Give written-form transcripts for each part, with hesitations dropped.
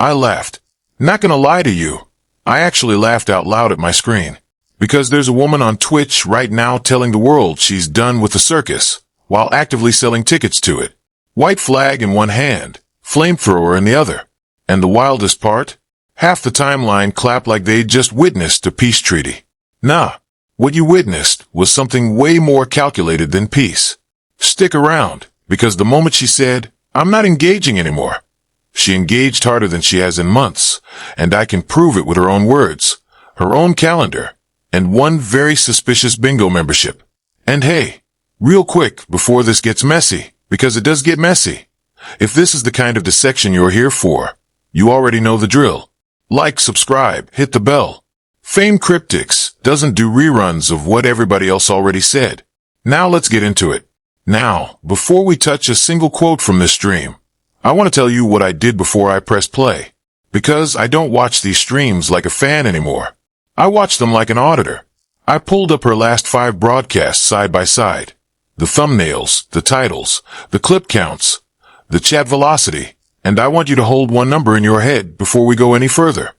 I laughed. Not gonna lie to you. I actually laughed out loud at my screen. Because there's a woman on Twitch right now telling the world she's done with the circus, while actively selling tickets to it. White flag in one hand, flamethrower in the other. And the wildest part? Half the timeline clapped like they'd just witnessed a peace treaty. Nah, what you witnessed was something way more calculated than peace. Stick around, because the moment she said, "I'm not engaging anymore," she engaged harder than she has in months, and I can prove it with her own words, her own calendar, and one very suspicious bingo membership. And hey, real quick before this gets messy, because it does get messy, if this is the kind of dissection you're here for, you already know the drill. Like, subscribe, hit the bell. Fame Cryptics doesn't do reruns of what everybody else already said. Now let's get into it. Now, before we touch a single quote from this stream, I want to tell you what I did before I pressed play. Because I don't watch these streams like a fan anymore. I watch them like an auditor. I pulled up her last 5 broadcasts side by side. The thumbnails, the titles, the clip counts, the chat velocity, and I want you to hold one number in your head before we go any further.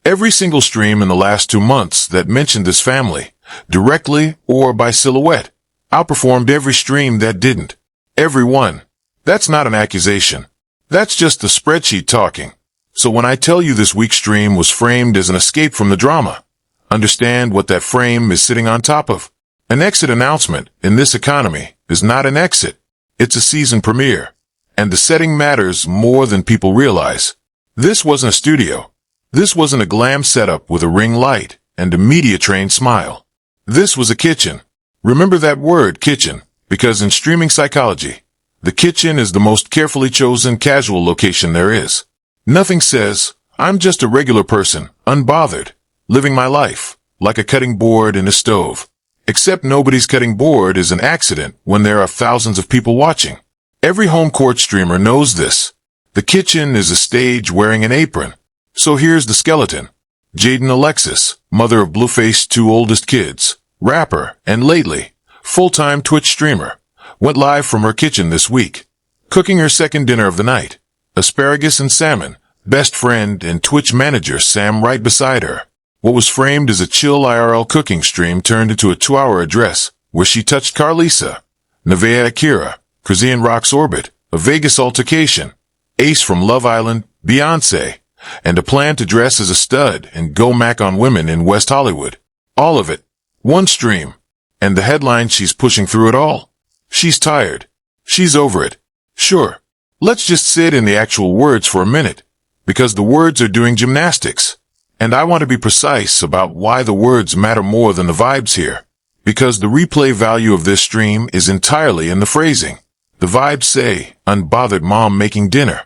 Every single stream in the last 2 months that mentioned this family, directly or by silhouette, outperformed every stream that didn't. Every one. That's not an accusation. That's just the spreadsheet talking. So when I tell you this week's stream was framed as an escape from the drama, understand what that frame is sitting on top of. An exit announcement in this economy is not an exit. It's a season premiere. And the setting matters more than people realize. This wasn't a studio. This wasn't a glam setup with a ring light and a media-trained smile. This was a kitchen. Remember that word, kitchen, because in streaming psychology, the kitchen is the most carefully chosen casual location there is. Nothing says, "I'm just a regular person, unbothered, living my life, like a cutting board in a stove." Except nobody's cutting board is an accident when there are thousands of people watching. Every home court streamer knows this. The kitchen is a stage wearing an apron. So here's the skeleton. Jaidyn Alexis, mother of Blueface's 2 oldest kids, rapper, and lately, full-time Twitch streamer, went live from her kitchen this week, cooking her second dinner of the night. Asparagus and salmon, best friend and Twitch manager Sam right beside her. What was framed as a chill IRL cooking stream turned into a 2-hour address, where she touched Karlissa, Nevaeh Akira, Chrisean rocks Orbit, a Vegas altercation, Ace from Love Island, Beyonce, and a plan to dress as a stud and go Mac on women in West Hollywood. All of it. One stream. And the headline she's pushing through it all. She's tired. She's over it. Sure. Let's just sit in the actual words for a minute, because the words are doing gymnastics. And I want to be precise about why the words matter more than the vibes here. Because the replay value of this stream is entirely in the phrasing. The vibes say, "Unbothered mom making dinner."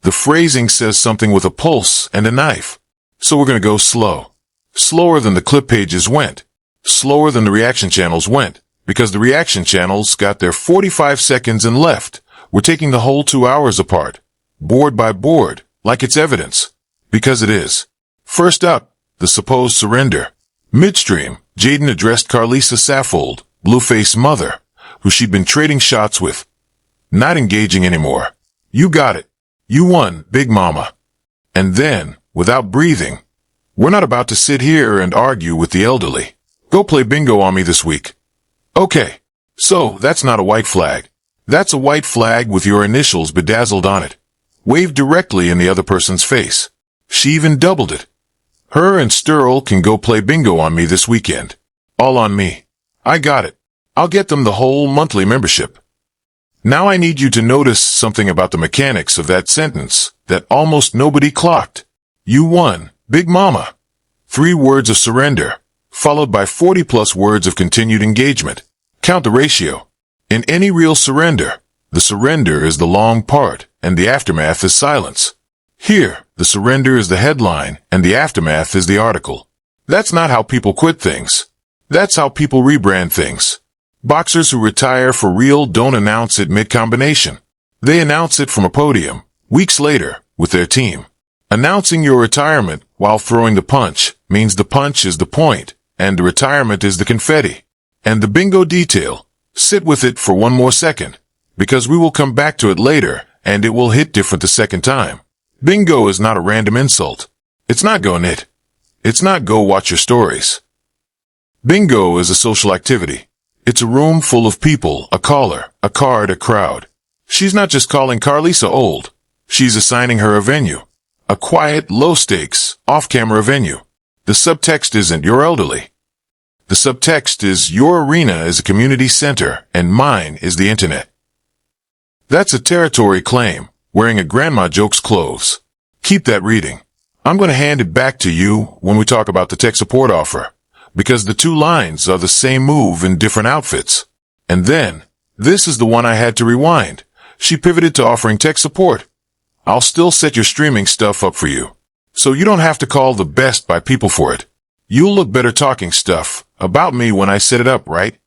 The phrasing says something with a pulse and a knife. So we're going to go slow. Slower than the clip pages went. Slower than the reaction channels went. Because the reaction channels got their 45 seconds and left. We're taking the whole 2 hours apart. Board by board, like it's evidence. Because it is. First up, the supposed surrender. Midstream, Jaidyn addressed Karlissa Saffold, Blueface's mother, who she'd been trading shots with. Not engaging anymore. You got it. You won, Big Mama. And then, without breathing, we're not about to sit here and argue with the elderly. Go play bingo on me this week. Okay, so that's not a white flag. That's a white flag with your initials bedazzled on it. Waved directly in the other person's face. She even doubled it. Her and Sterl can go play bingo on me this weekend. All on me. I got it. I'll get them the whole monthly membership. Now I need you to notice something about the mechanics of that sentence that almost nobody clocked. You won, Big Mama. 3 words of surrender, followed by 40+ words of continued engagement. Count the ratio. In any real surrender, the surrender is the long part, and the aftermath is silence. Here, the surrender is the headline, and the aftermath is the article. That's not how people quit things. That's how people rebrand things. Boxers who retire for real don't announce it mid-combination. They announce it from a podium, weeks later, with their team. Announcing your retirement while throwing the punch means the punch is the point, and the retirement is the confetti. And the bingo detail, sit with it for 1 more second, because we will come back to it later, and it will hit different the second time. Bingo is not a random insult. It's not go knit. It's not go watch your stories. Bingo is a social activity. It's a room full of people, a caller, a card, a crowd. She's not just calling Karlissa old. She's assigning her a venue. A quiet, low-stakes, off-camera venue. The subtext isn't you're elderly. The subtext is your arena is a community center and mine is the internet. That's a territory claim, wearing a grandma joke's clothes. Keep that reading. I'm going to hand it back to you when we talk about the tech support offer, because the two lines are the same move in different outfits. And then, this is the one I had to rewind. She pivoted to offering tech support. I'll still set your streaming stuff up for you, so you don't have to call the best by people for it. You'll look better talking stuff about me when I set it up, right?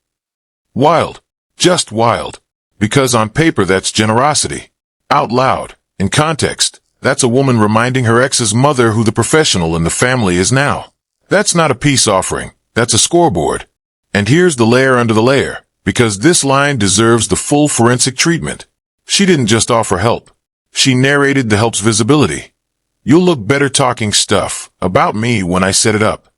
Wild. Just wild. Because on paper that's generosity. Out loud. In context, that's a woman reminding her ex's mother who the professional in the family is now. That's not a peace offering. That's a scoreboard. And here's the layer under the layer, because this line deserves the full forensic treatment. She didn't just offer help. She narrated the help's visibility. You'll look better talking stuff about me when I set it up.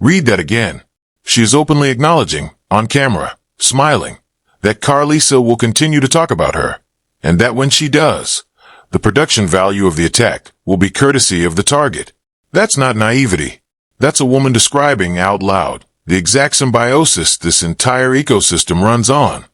Read that again. She is openly acknowledging, on camera, smiling, that Karlissa will continue to talk about her, and that when she does, the production value of the attack will be courtesy of the target. That's not naivety. That's a woman describing out loud the exact symbiosis this entire ecosystem runs on.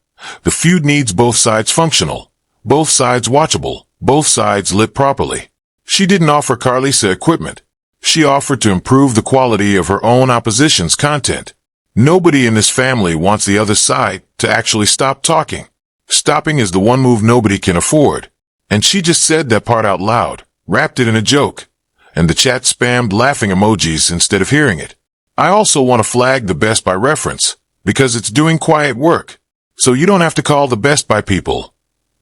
The feud needs both sides functional, both sides watchable, both sides lit properly. She didn't offer Karlissa equipment. She offered to improve the quality of her own opposition's content. Nobody in this family wants the other side to actually stop talking. Stopping is the one move nobody can afford. And she just said that part out loud, wrapped it in a joke, and the chat spammed laughing emojis instead of hearing it. I also want to flag the best by reference, because it's doing quiet work, so you don't have to call the best by people.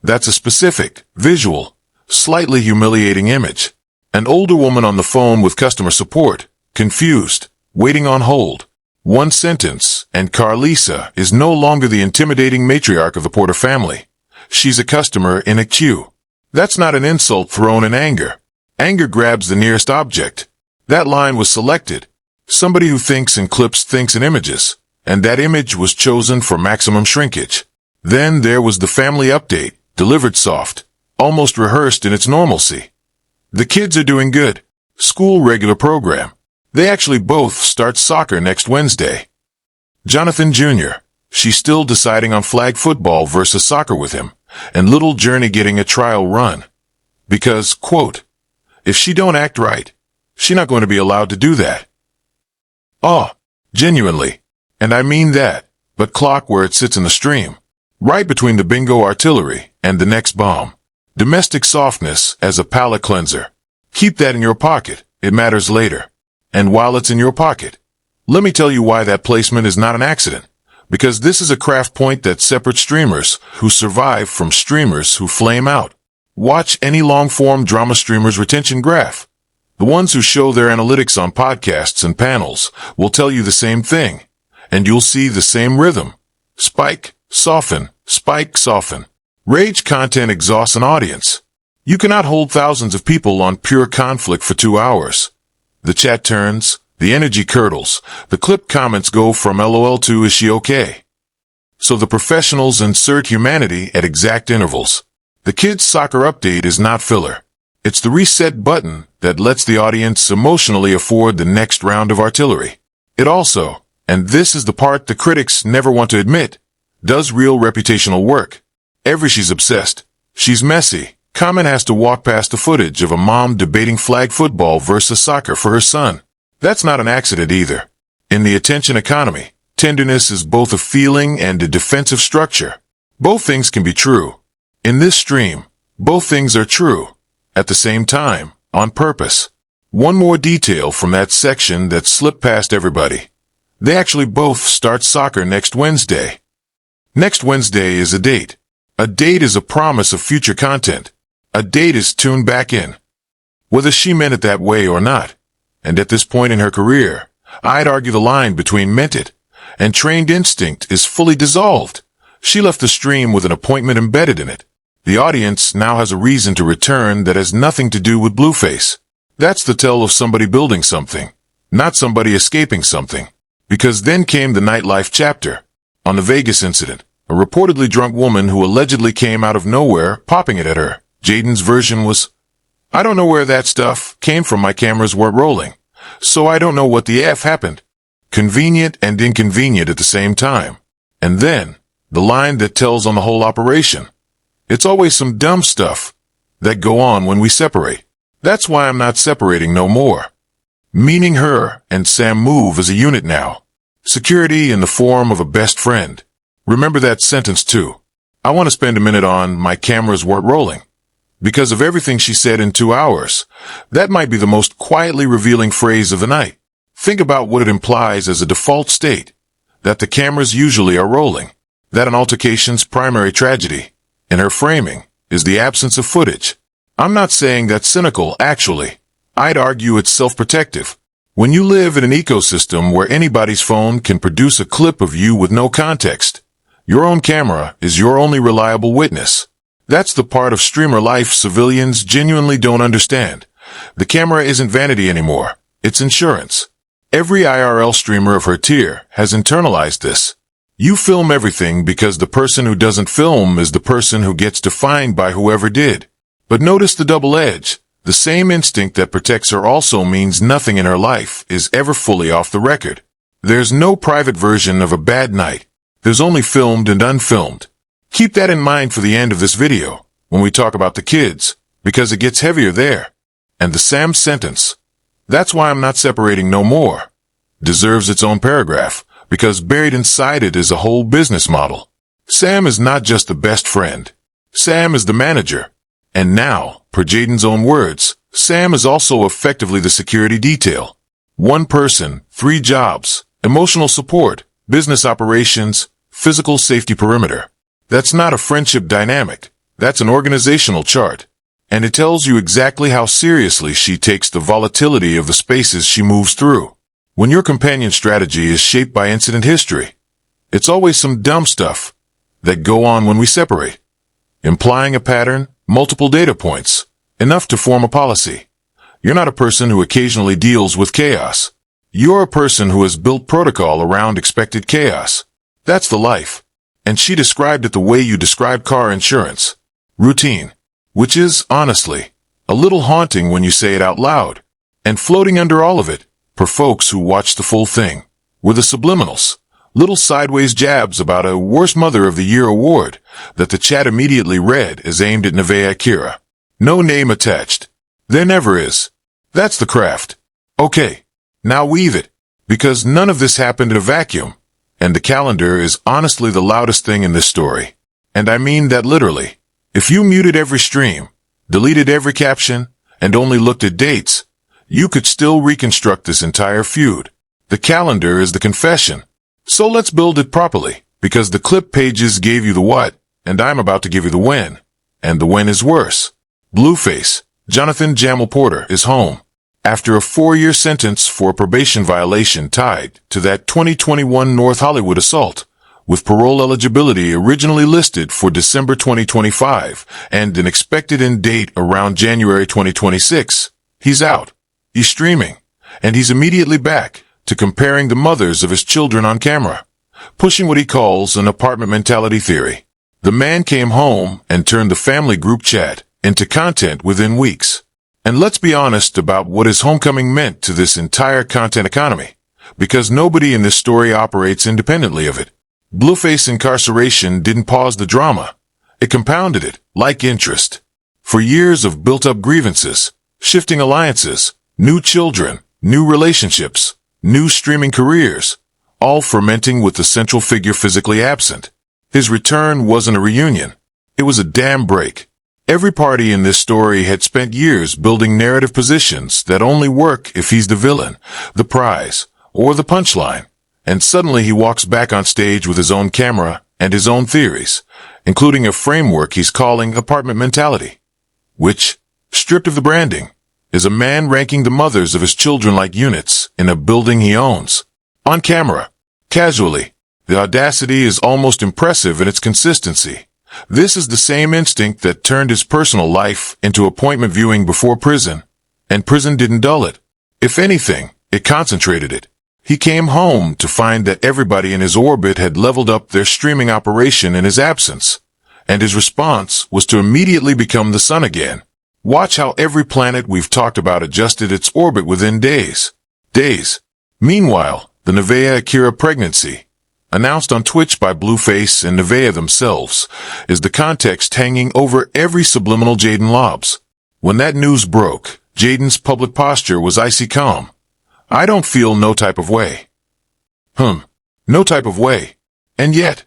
That's a specific, visual, slightly humiliating image. An older woman on the phone with customer support, confused, waiting on hold. One sentence, and Karlissa is no longer the intimidating matriarch of the Porter family. She's a customer in a queue. That's not an insult thrown in anger. Anger grabs the nearest object. That line was selected. Somebody who thinks in clips thinks in images, and that image was chosen for maximum shrinkage. Then there was the family update, delivered soft, almost rehearsed in its normalcy. The kids are doing good. School regular program. They actually both start soccer next Wednesday. Jonathan Jr., she's still deciding on flag football versus soccer with him, and little Journey getting a trial run. Because, quote, if she don't act right, she not going to be allowed to do that. Oh, genuinely. And I mean that, but clock where it sits in the stream. Right between the bingo artillery and the next bomb. Domestic softness as a palate cleanser. Keep that in your pocket. It matters later. And while it's in your pocket, let me tell you why that placement is not an accident. Because this is a craft point that separates streamers who survive from streamers who flame out. Watch any long-form drama streamer's retention graph. The ones who show their analytics on podcasts and panels will tell you the same thing. And you'll see the same rhythm. Spike, soften, spike, soften. Rage content exhausts an audience. You cannot hold thousands of people on pure conflict for 2 hours. The chat turns, the energy curdles, the clip comments go from LOL to is she okay? So the professionals insert humanity at exact intervals. The kids' soccer update is not filler. It's the reset button that lets the audience emotionally afford the next round of artillery. It also, and this is the part the critics never want to admit, does real reputational work. She's obsessed. She's messy. Comment has to walk past the footage of a mom debating flag football versus soccer for her son. That's not an accident either. In the attention economy, tenderness is both a feeling and a defensive structure. Both things can be true. In this stream, both things are true. At the same time, on purpose. One more detail from that section that slipped past everybody. They actually both start soccer next Wednesday. Next Wednesday is a date. A date is a promise of future content. A date is tuned back in. Whether she meant it that way or not, and at this point in her career, I'd argue the line between meant it and trained instinct is fully dissolved. She left the stream with an appointment embedded in it. The audience now has a reason to return that has nothing to do with Blueface. That's the tale of somebody building something, not somebody escaping something. Because then came the nightlife chapter. On the Vegas incident, a reportedly drunk woman who allegedly came out of nowhere popping it at her. Jaidyn's version was, "I don't know where that stuff came from, my cameras weren't rolling. So I don't know what the F happened." Convenient and inconvenient at the same time. And then, the line that tells on the whole operation. It's always some dumb stuff that go on when we separate. That's why I'm not separating no more. Meaning her and Sam move as a unit now. Security in the form of a best friend. Remember that sentence too. I want to spend a minute on "my cameras weren't rolling." Because of everything she said in 2 hours, that might be the most quietly revealing phrase of the night. Think about what it implies as a default state. That the cameras usually are rolling. That an altercation's primary tragedy, in her framing, is the absence of footage. I'm not saying that's cynical, actually. I'd argue it's self-protective. When you live in an ecosystem where anybody's phone can produce a clip of you with no context, your own camera is your only reliable witness. That's the part of streamer life civilians genuinely don't understand. The camera isn't vanity anymore. It's insurance. Every IRL streamer of her tier has internalized this. You film everything because the person who doesn't film is the person who gets defined by whoever did. But notice the double edge. The same instinct that protects her also means nothing in her life is ever fully off the record. There's no private version of a bad night. There's only filmed and unfilmed. Keep that in mind for the end of this video, when we talk about the kids, because it gets heavier there. And the Sam sentence, "That's why I'm not separating no more," deserves its own paragraph, because buried inside it is a whole business model. Sam is not just the best friend. Sam is the manager. And now, per Jaidyn's own words, Sam is also effectively the security detail. One person, 3 jobs, emotional support, business operations, physical safety perimeter. That's not a friendship dynamic. That's an organizational chart. And it tells you exactly how seriously she takes the volatility of the spaces she moves through. When your companion strategy is shaped by incident history, it's always some dumb stuff that go on when we separate. Implying a pattern, multiple data points, enough to form a policy. You're not a person who occasionally deals with chaos. You're a person who has built protocol around expected chaos. That's the life. And she described it the way you describe car insurance. Routine. Which is, honestly, a little haunting when you say it out loud. And floating under all of it, for folks who watch the full thing, were the subliminals. Little sideways jabs about a Worst Mother of the Year award that the chat immediately read as aimed at Nevaeh Akira. No name attached. There never is. That's the craft. Okay. Now weave it. Because none of this happened in a vacuum. And the calendar is honestly the loudest thing in this story. And I mean that literally. If you muted every stream, deleted every caption, and only looked at dates, you could still reconstruct this entire feud. The calendar is the confession. So let's build it properly, because the clip pages gave you the what, and I'm about to give you the when. And the when is worse. Blueface, Jonathan Jamal Porter, is home. After a 4-year sentence for a probation violation tied to that 2021 North Hollywood assault, with parole eligibility originally listed for December 2025 and an expected end date around January 2026, he's out. He's streaming. And he's immediately back to comparing the mothers of his children on camera, pushing what he calls an apartment mentality theory. The man came home and turned the family group chat into content within weeks. And let's be honest about what his homecoming meant to this entire content economy, because nobody in this story operates independently of it. Blueface incarceration didn't pause the drama. It compounded it, like interest. For years of built-up grievances, shifting alliances, new children, new relationships, new streaming careers, all fermenting with the central figure physically absent. His return wasn't a reunion. It was a dam break. Every party in this story had spent years building narrative positions that only work if he's the villain, the prize, or the punchline. And suddenly he walks back on stage with his own camera and his own theories, including a framework he's calling apartment mentality, which, stripped of the branding, is a man ranking the mothers of his children like units in a building he owns. On camera, casually, the audacity is almost impressive in its consistency. This is the same instinct that turned his personal life into appointment viewing before prison, and prison didn't dull it. If anything, it concentrated it. He came home to find that everybody in his orbit had leveled up their streaming operation in his absence, and his response was to immediately become the sun again. Watch how every planet we've talked about adjusted its orbit within days. Meanwhile, the Nevaeh Akira pregnancy, announced on Twitch by Blueface and Nevaeh themselves, is the context hanging over every subliminal Jaidyn lobs. When that news broke, Jaidyn's public posture was icy calm. I don't feel no type of way. No type of way. And yet,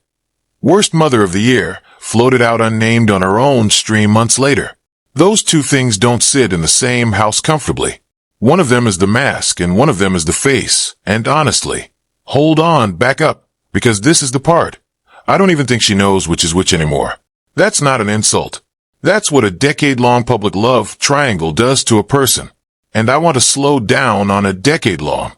Worst Mother of the Year floated out unnamed on her own stream months later. Those two things don't sit in the same house comfortably. One of them is the mask and one of them is the face. And honestly, hold on, back up, because this is the part. I don't even think she knows which is which anymore. That's not an insult. That's what a decade-long public love triangle does to a person. And I want to slow down on a decade long,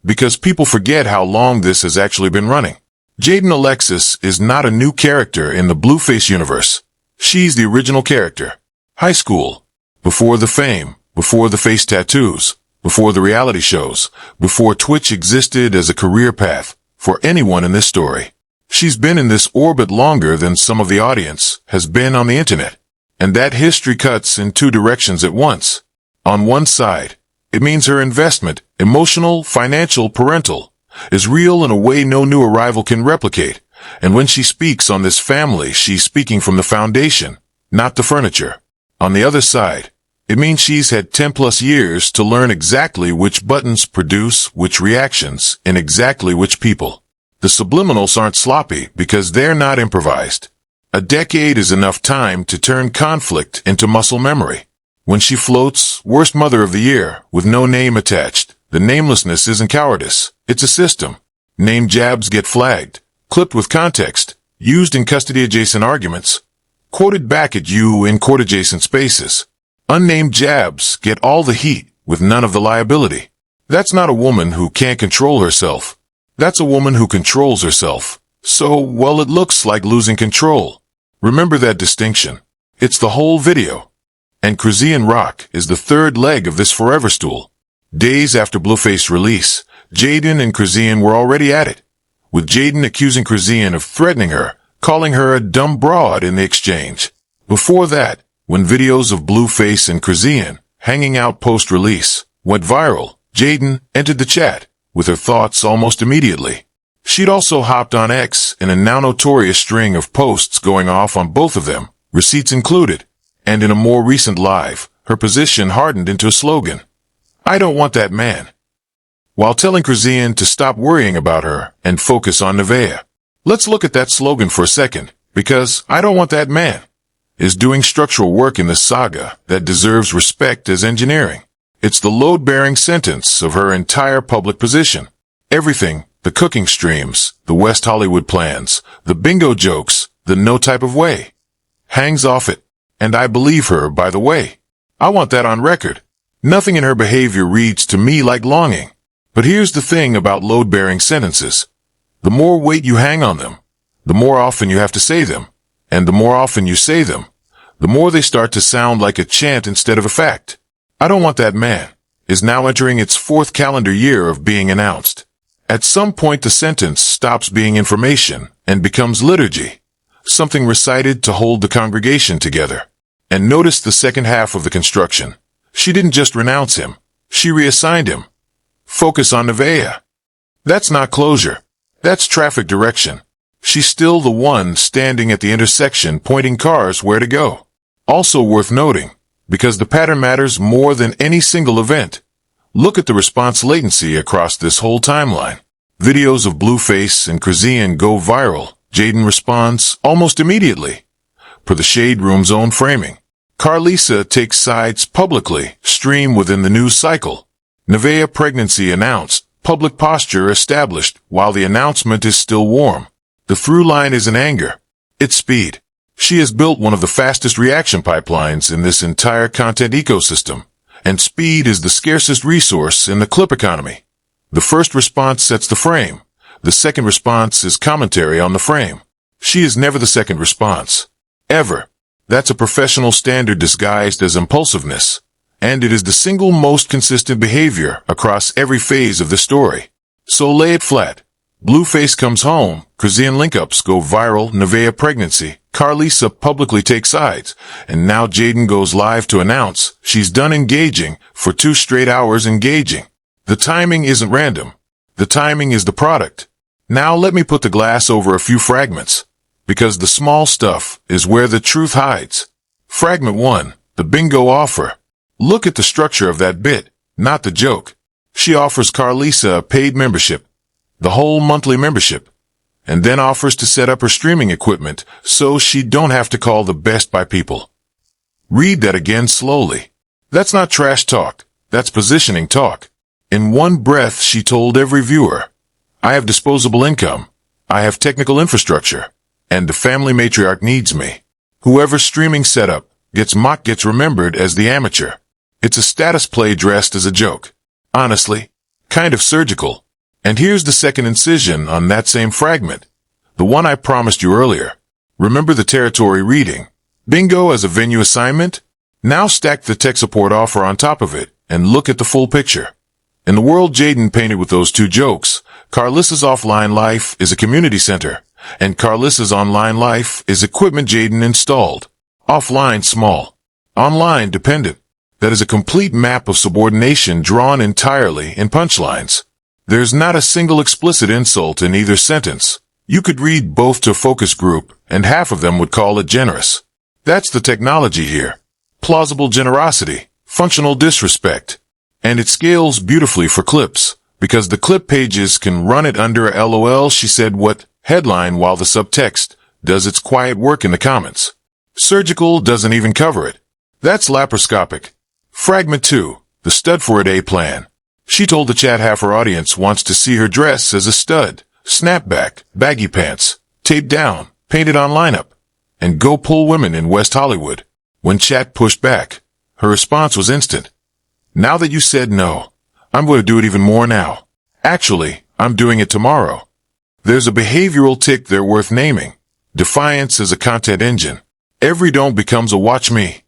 because people forget how long this has actually been running. Jaidyn Alexis is not a new character in the Blueface universe. She's the original character. High school, before the fame, before the face tattoos, before the reality shows, before Twitch existed as a career path for anyone in this story. She's been in this orbit longer than some of the audience has been on the internet. And that history cuts in two directions at once. On one side, it means her investment, emotional, financial, parental, is real in a way no new arrival can replicate. And when she speaks on this family, she's speaking from the foundation, not the furniture. On the other side, it means she's had 10 plus years to learn exactly which buttons produce which reactions in exactly which people. The subliminals aren't sloppy because they're not improvised. A decade is enough time to turn conflict into muscle memory. When she floats Worst Mother of the Year with no name attached, the namelessness isn't cowardice, it's a system. Name jabs get flagged, clipped with context, used in custody-adjacent arguments, quoted back at you in court-adjacent spaces. Unnamed jabs get all the heat with none of the liability. That's not a woman who can't control herself. That's a woman who controls herself. So, well, it looks like losing control. Remember that distinction. It's the whole video. And Chrisean rock is the third leg of this forever stool. Days after Blueface release, Jaidyn and Chrisean were already at it, with Jaidyn accusing Chrisean of threatening her, calling her a dumb broad in the exchange. Before that, when videos of Blueface and Chrisean hanging out post-release went viral, Jaidyn entered the chat with her thoughts almost immediately. She'd also hopped on X in a now notorious string of posts going off on both of them, receipts included, and in a more recent live, her position hardened into a slogan. I don't want that man. While telling Chrisean to stop worrying about her and focus on Nevaeh. Let's look at that slogan for a second, because I don't want that man is doing structural work in this saga that deserves respect as engineering. It's the load-bearing sentence of her entire public position. Everything, the cooking streams, the West Hollywood plans, the bingo jokes, the no type of way, hangs off it. And I believe her, by the way. I want that on record. Nothing in her behavior reads to me like longing. But here's the thing about load-bearing sentences. The more weight you hang on them, the more often you have to say them. And the more often you say them, the more they start to sound like a chant instead of a fact. I don't want that man is now entering its 4th calendar year of being announced. At some point the sentence stops being information and becomes liturgy, something recited to hold the congregation together. And notice the second half of the construction. She didn't just renounce him, she reassigned him. Focus on Nevaeh. That's not closure. That's traffic direction. She's still the one standing at the intersection pointing cars where to go. Also worth noting, because the pattern matters more than any single event. Look at the response latency across this whole timeline. Videos of Blueface and Chrisean go viral. Jaidyn responds almost immediately, per the Shade Room's own framing. Karlissa takes sides publicly, stream within the news cycle. Nevaeh pregnancy announced, public posture established, while the announcement is still warm. The through line isn't anger, it's speed. She has built one of the fastest reaction pipelines in this entire content ecosystem, and speed is the scarcest resource in the clip economy. The first response sets the frame. The second response is commentary on the frame. She is never the second response. Ever. That's a professional standard disguised as impulsiveness. And it is the single most consistent behavior across every phase of the story. So lay it flat. Blueface comes home, Chrisean link-ups go viral, Nevaeh pregnancy, Karlissa publicly takes sides, and now Jaidyn goes live to announce she's done engaging for 2 straight hours engaging. The timing isn't random. The timing is the product. Now let me put the glass over a few fragments, because the small stuff is where the truth hides. Fragment 1, the bingo offer. Look at the structure of that bit, not the joke. She offers Karlissa a paid membership, the whole monthly membership, and then offers to set up her streaming equipment so she don't have to call the Best Buy people. Read that again slowly. That's not trash talk. That's positioning talk. In one breath, she told every viewer, I have disposable income. I have technical infrastructure. And the family matriarch needs me. Whoever's streaming setup gets remembered as the amateur. It's a status play dressed as a joke. Honestly, kind of surgical. And here's the second incision on that same fragment. The one I promised you earlier. Remember the territory reading? Bingo as a venue assignment? Now stack the tech support offer on top of it and look at the full picture. In the world Jaidyn painted with those 2 jokes, Karlissa's offline life is a community center, and Karlissa's online life is equipment Jaidyn installed. Offline small. Online dependent. That is a complete map of subordination drawn entirely in punchlines. There's not a single explicit insult in either sentence. You could read both to a focus group, and half of them would call it generous. That's the technology here. Plausible generosity, functional disrespect. And it scales beautifully for clips, because the clip pages can run it under a LOL she said what headline while the subtext does its quiet work in the comments. Surgical doesn't even cover it. That's laparoscopic. Fragment 2, the stud for a day plan. She told the chat half her audience wants to see her dress as a stud, snapback, baggy pants, taped down, painted on lineup, and go pull women in West Hollywood. When chat pushed back, her response was instant. Now that you said no, I'm going to do it even more now. Actually, I'm doing it tomorrow. There's a behavioral tick there worth naming. Defiance as a content engine. Every don't becomes a watch me.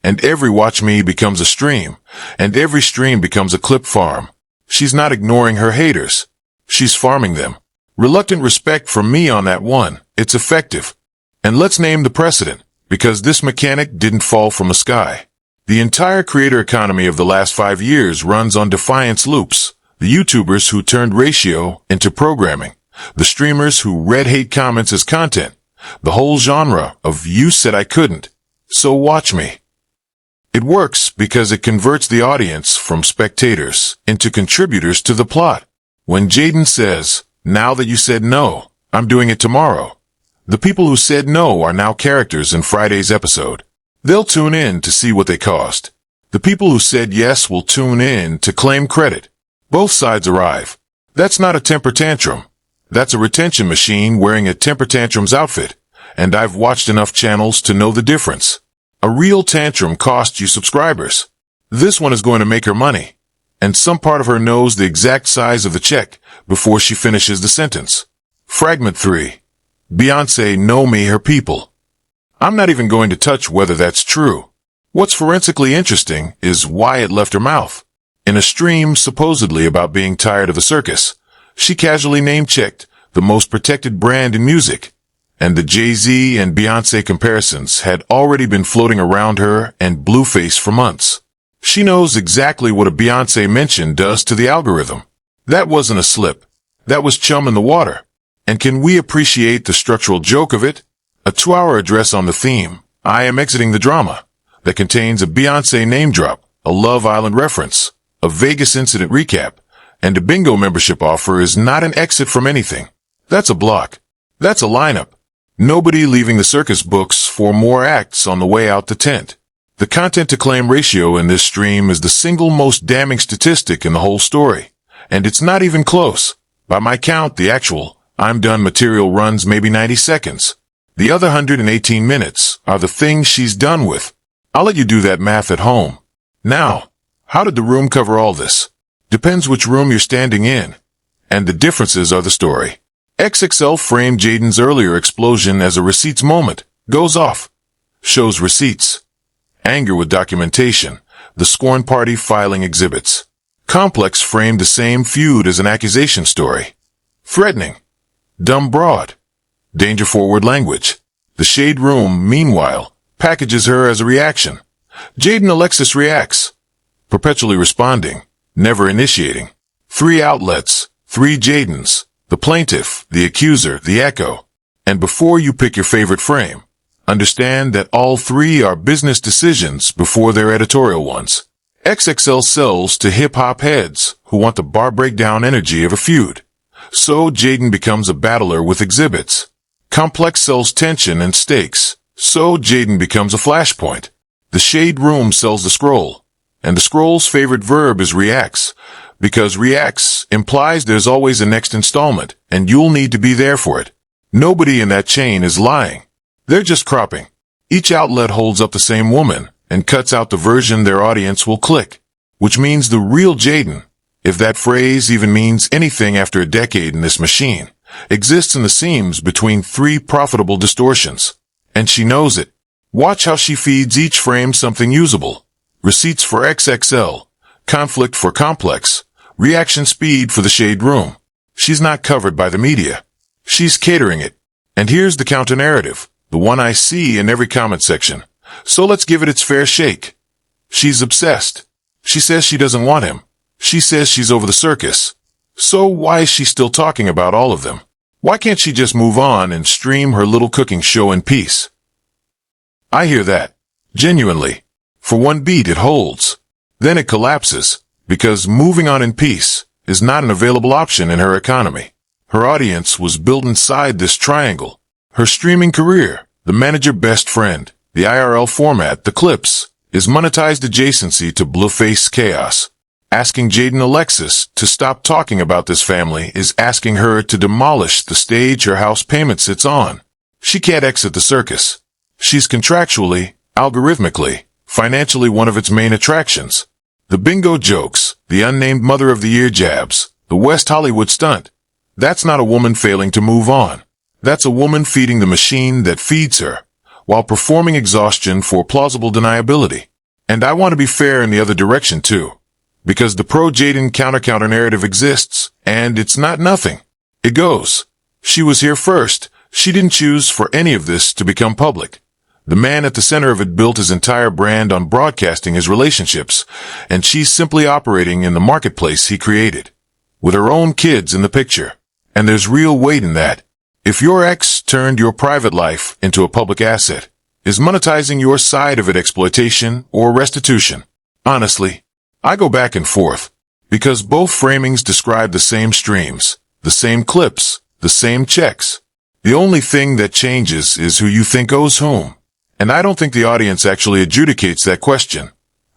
And every watch me becomes a stream. And every stream becomes a clip farm. She's not ignoring her haters. She's farming them. Reluctant respect from me on that one. It's effective. And let's name the precedent, because this mechanic didn't fall from the sky. The entire creator economy of the last 5 years runs on defiance loops. The YouTubers who turned ratio into programming. The streamers who read hate comments as content. The whole genre of you said I couldn't, so watch me. It works because it converts the audience from spectators into contributors to the plot. When Jaidyn says, now that you said no, I'm doing it tomorrow, the people who said no are now characters in Friday's episode. They'll tune in to see what they cost. The people who said yes will tune in to claim credit. Both sides arrive. That's not a temper tantrum. That's a retention machine wearing a temper tantrum's outfit. And I've watched enough channels to know the difference. A real tantrum costs you subscribers. This one is going to make her money. And some part of her knows the exact size of the check before she finishes the sentence. Fragment 3. Beyonce know me her people. I'm not even going to touch whether that's true. What's forensically interesting is why it left her mouth. In a stream supposedly about being tired of the circus, she casually name-checked the most protected brand in music. And the Jay-Z and Beyonce comparisons had already been floating around her and Blueface for months. She knows exactly what a Beyonce mention does to the algorithm. That wasn't a slip. That was chum in the water. And can we appreciate the structural joke of it? A 2-hour address on the theme, I am exiting the drama, that contains a Beyonce name drop, a Love Island reference, a Vegas incident recap, and a bingo membership offer is not an exit from anything. That's a block. That's a lineup. Nobody leaving the circus books for more acts on the way out the tent. The content-to-claim ratio in this stream is the single most damning statistic in the whole story. And it's not even close. By my count, the actual I'm done material runs maybe 90 seconds. The other 118 minutes are the things she's done with. I'll let you do that math at home. Now, how did the room cover all this? Depends which room you're standing in. And the differences are the story. XXL framed Jaidyn's earlier explosion as a receipts moment. Goes off. shows receipts. Anger with documentation, the scorn party filing exhibits. Complex framed the same feud as an accusation story. Threatening. Dumb broad. Danger-forward language. The Shade Room, meanwhile, packages her as a reaction. Jaidyn Alexis reacts. Perpetually responding, never initiating. 3 outlets, 3 Jaidyns, the plaintiff, the accuser, the echo. And before you pick your favorite frame, understand that all 3 are business decisions before they're editorial ones. XXL sells to hip-hop heads who want the bar breakdown energy of a feud. So Jaidyn becomes a battler with exhibits. Complex sells tension and stakes. So Jaidyn becomes a flashpoint. The Shade Room sells the scroll. And the scroll's favorite verb is reacts, because reacts implies there's always a next installment, and you'll need to be there for it. Nobody in that chain is lying. They're just cropping. Each outlet holds up the same woman and cuts out the version their audience will click, which means the real Jaidyn, if that phrase even means anything after a decade in this machine, exists in the seams between 3 profitable distortions. And she knows it. Watch how she feeds each frame something usable. Receipts for XXL, conflict for Complex, reaction speed for the Shade Room. She's not covered by the media. She's catering it. And here's the counter-narrative, the one I see in every comment section. So let's give it its fair shake. She's obsessed. She says she doesn't want him. She says she's over the circus. So why is she still talking about all of them? Why can't she just move on and stream her little cooking show in peace? I hear that. Genuinely. For one beat it holds. Then it collapses, because moving on in peace is not an available option in her economy. Her audience was built inside this triangle. Her streaming career, the manager best friend, the IRL format, the clips, is monetized adjacency to Blueface chaos. Asking Jaidyn Alexis to stop talking about this family is asking her to demolish the stage her house payment sits on. She can't exit the circus. She's contractually, algorithmically, financially one of its main attractions. The bingo jokes, the unnamed Mother of the Year jabs, the West Hollywood stunt. That's not a woman failing to move on. That's a woman feeding the machine that feeds her, while performing exhaustion for plausible deniability. And I want to be fair in the other direction too. Because the pro-Jaidyn counter narrative exists, and it's not nothing. It goes. She was here first. She didn't choose for any of this to become public. The man at the center of it built his entire brand on broadcasting his relationships, and she's simply operating in the marketplace he created, with her own kids in the picture. And there's real weight in that. If your ex turned your private life into a public asset, is monetizing your side of it exploitation or restitution? Honestly, I go back and forth, because both framings describe the same streams, the same clips, the same checks. The only thing that changes is who you think owes whom. And I don't think the audience actually adjudicates that question.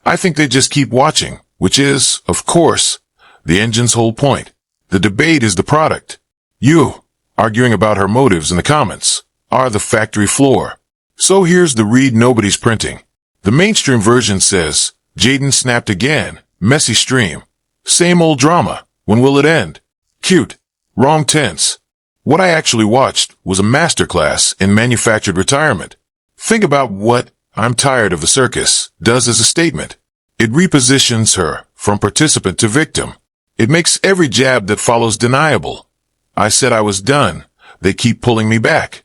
I think they just keep watching, which is, of course, the engine's whole point. The debate is the product. You, arguing about her motives in the comments, are the factory floor. So here's the read nobody's printing. The mainstream version says, Jaidyn snapped again, messy stream. Same old drama, when will it end? Cute. Wrong tense. What I actually watched was a masterclass in manufactured retirement. Think about what "I'm tired of the circus" does as a statement. It repositions her from participant to victim. It makes every jab that follows deniable. I said I was done. They keep pulling me back.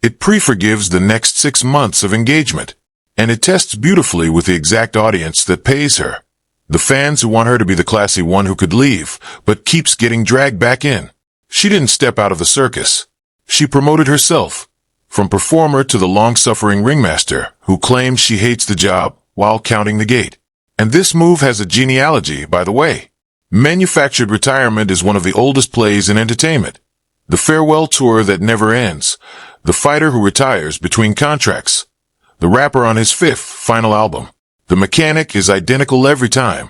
It pre-forgives the next 6 months of engagement. And it tests beautifully with the exact audience that pays her. The fans who want her to be the classy one who could leave, but keeps getting dragged back in. She didn't step out of the circus. She promoted herself. From performer to the long-suffering ringmaster who claims she hates the job while counting the gate. And this move has a genealogy, by the way. Manufactured retirement is one of the oldest plays in entertainment. The farewell tour that never ends. The fighter who retires between contracts. The rapper on his 5th final album. The mechanic is identical every time.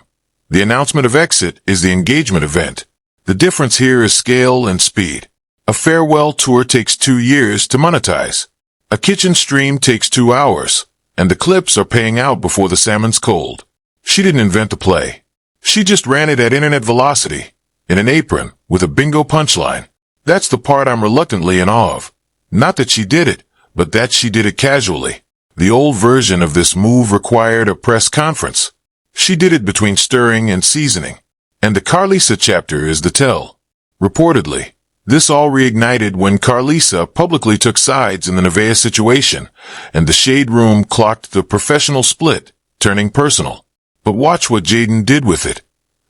The announcement of exit is the engagement event. The difference here is scale and speed. A farewell tour takes 2 years to monetize. A kitchen stream takes 2 hours, and the clips are paying out before the salmon's cold. She didn't invent the play. She just ran it at internet velocity, in an apron, with a bingo punchline. That's the part I'm reluctantly in awe of. Not that she did it, but that she did it casually. The old version of this move required a press conference. She did it between stirring and seasoning. And the Karlissa chapter is the tell. Reportedly, this all reignited when Karlissa publicly took sides in the Nevaeh situation, and the Shade Room clocked the professional split, turning personal. But watch what Jaidyn did with it.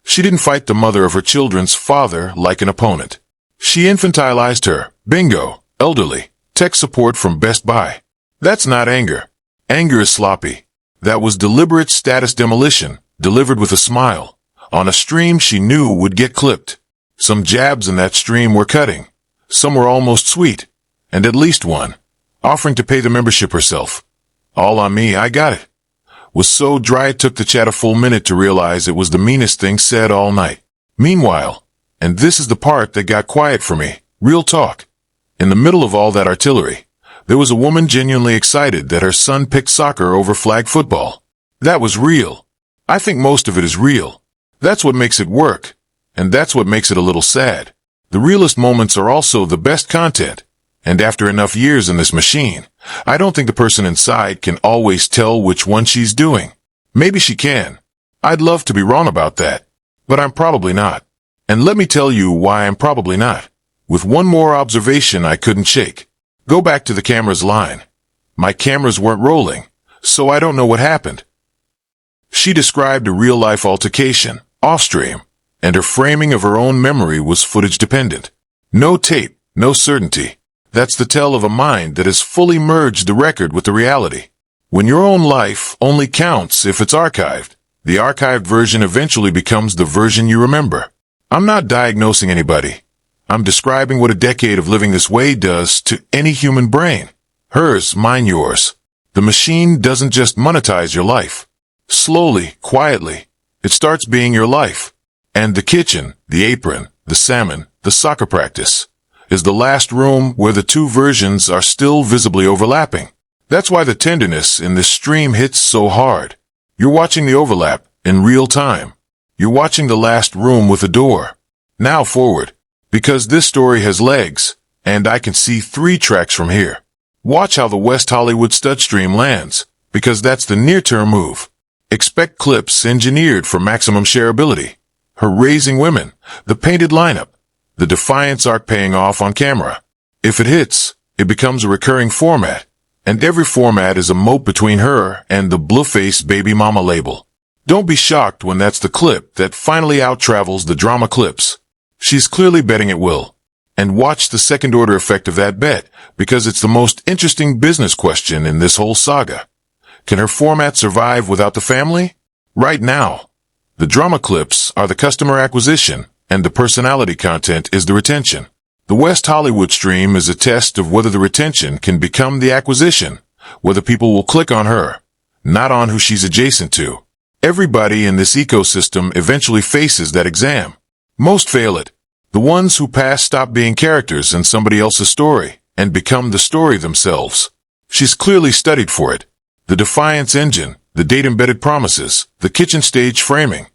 She didn't fight the mother of her children's father like an opponent. She infantilized her. Bingo. Elderly. Tech support from Best Buy. That's not anger. Anger is sloppy. That was deliberate status demolition, delivered with a smile, on a stream she knew would get clipped. Some jabs in that stream were cutting. Some were almost sweet. And at least one, offering to pay the membership herself. All on me, I got it. Was so dry it took the chat a full minute to realize it was the meanest thing said all night. Meanwhile, and this is the part that got quiet for me, real talk. In the middle of all that artillery, there was a woman genuinely excited that her son picked soccer over flag football. That was real. I think most of it is real. That's what makes it work. And that's what makes it a little sad. The realest moments are also the best content. And after enough years in this machine, I don't think the person inside can always tell which one she's doing. Maybe she can. I'd love to be wrong about that. But I'm probably not. And let me tell you why I'm probably not. With one more observation I couldn't shake. Go back to the camera's line. My cameras weren't rolling, so I don't know what happened. She described a real-life altercation, off-stream, and her framing of her own memory was footage-dependent. No tape, no certainty. That's the tell of a mind that has fully merged the record with the reality. When your own life only counts if it's archived, the archived version eventually becomes the version you remember. I'm not diagnosing anybody. I'm describing what a decade of living this way does to any human brain. Hers, mine, yours. The machine doesn't just monetize your life. Slowly, quietly, it starts being your life. And the kitchen, the apron, the salmon, the soccer practice, is the last room where the two versions are still visibly overlapping. That's why the tenderness in this stream hits so hard. You're watching the overlap in real time. You're watching the last room with a door. Now forward. Because this story has legs, and I can see 3 tracks from here. Watch how the West Hollywood stud stream lands, because that's the near-term move. Expect clips engineered for maximum shareability. Her raising women, the painted lineup, the defiance arc paying off on camera. If it hits, it becomes a recurring format, and every format is a moat between her and the Blueface baby mama label. Don't be shocked when that's the clip that finally out-travels the drama clips. She's clearly betting it will. And watch the second-order effect of that bet, because it's the most interesting business question in this whole saga. Can her format survive without the family? Right now, the drama clips are the customer acquisition, and the personality content is the retention. The West Hollywood stream is a test of whether the retention can become the acquisition, whether people will click on her, not on who she's adjacent to. Everybody in this ecosystem eventually faces that exam. Most fail it. The ones who pass stop being characters in somebody else's story and become the story themselves. She's clearly studied for it. The defiance engine, the date-embedded promises, the kitchen stage framing.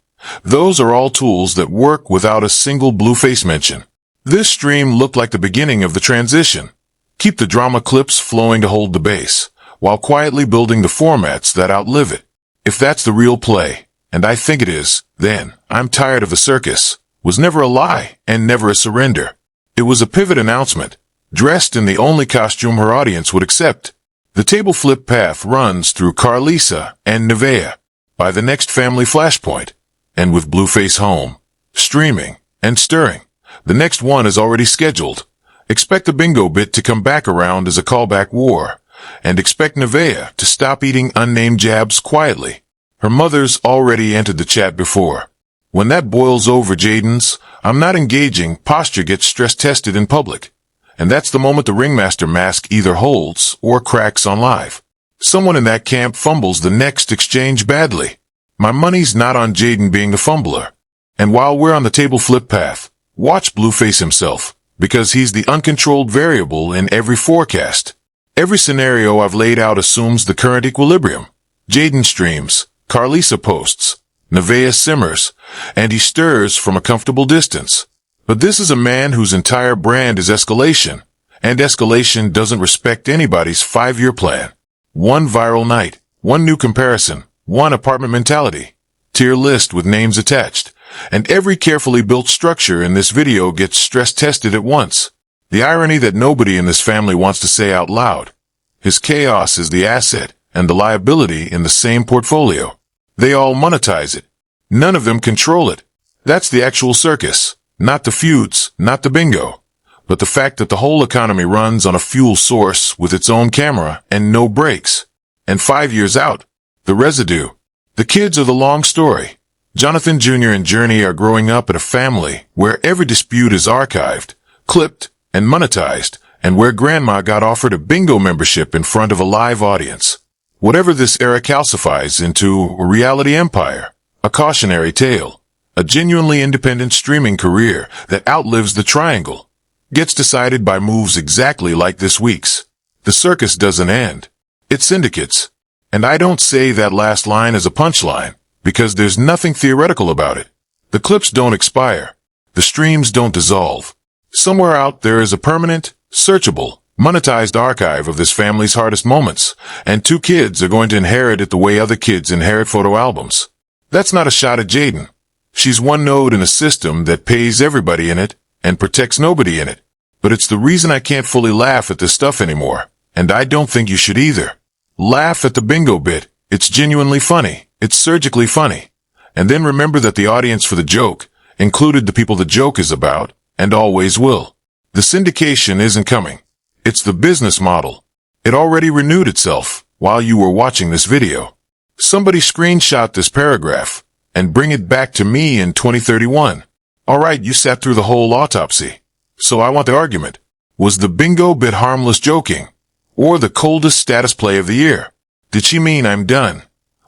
Those are all tools that work without a single Blueface mention. This stream looked like the beginning of the transition. Keep the drama clips flowing to hold the base, while quietly building the formats that outlive it. If that's the real play, and I think it is, then I'm tired of the circus. Was never a lie and never a surrender. It was a pivot announcement, dressed in the only costume her audience would accept. The table flip path runs through Karlissa and Nevaeh by the next family flashpoint, and with Blueface home, streaming, and stirring, the next one is already scheduled. Expect the bingo bit to come back around as a callback war, and expect Nevaeh to stop eating unnamed jabs quietly. Her mother's already entered the chat before. When that boils over, Jaidyn's, I'm not engaging, posture gets stress-tested in public. And that's the moment the ringmaster mask either holds or cracks on live. Someone in that camp fumbles the next exchange badly. My money's not on Jaidyn being the fumbler. And while we're on the table flip path, watch Blueface himself, because he's the uncontrolled variable in every forecast. Every scenario I've laid out assumes the current equilibrium. Jaidyn streams, Karlissa posts, Nevaeh simmers, and he stirs from a comfortable distance. But this is a man whose entire brand is escalation, and escalation doesn't respect anybody's 5-year plan. One viral night, one new comparison, one apartment mentality, tier list with names attached, and every carefully built structure in this video gets stress tested at once. The irony that nobody in this family wants to say out loud. His chaos is the asset and the liability in the same portfolio. They all monetize it. None of them control it. That's the actual circus, not the feuds, not the bingo, but the fact that the whole economy runs on a fuel source with its own camera and no brakes. And 5 years out, the residue. The kids are the long story. Jonathan Jr. and Journey are growing up in a family where every dispute is archived, clipped, and monetized, and where grandma got offered a bingo membership in front of a live audience. Whatever this era calcifies into a reality empire, a cautionary tale, a genuinely independent streaming career that outlives the triangle, gets decided by moves exactly like this week's. The circus doesn't end. It syndicates. And I don't say that last line as a punchline, because there's nothing theoretical about it. The clips don't expire. The streams don't dissolve. Somewhere out there is a permanent, searchable, monetized archive of this family's hardest moments, and 2 kids are going to inherit it the way other kids inherit photo albums. That's not a shot at Jaidyn. She's one node in a system that pays everybody in it and protects nobody in it. But it's the reason I can't fully laugh at this stuff anymore, and I don't think you should either. Laugh at the bingo bit. It's genuinely funny. It's surgically funny. And then remember that the audience for the joke included the people the joke is about, and always will. The syndication isn't coming. It's the business model. It already renewed itself while you were watching this video. Somebody screenshot this paragraph and bring it back to me in 2031. Alright, you sat through the whole autopsy. So I want the argument. Was the bingo bit harmless joking? Or the coldest status play of the year? Did she mean I'm done?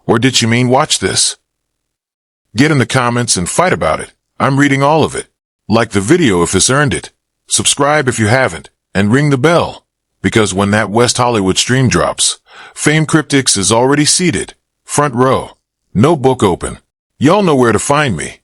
Or did she mean watch this? Get in the comments and fight about it. I'm reading all of it. Like the video if this earned it. Subscribe if you haven't, and ring the bell. Because when that West Hollywood stream drops, Fame Cryptics is already seated. Front row. No book open. Y'all know where to find me.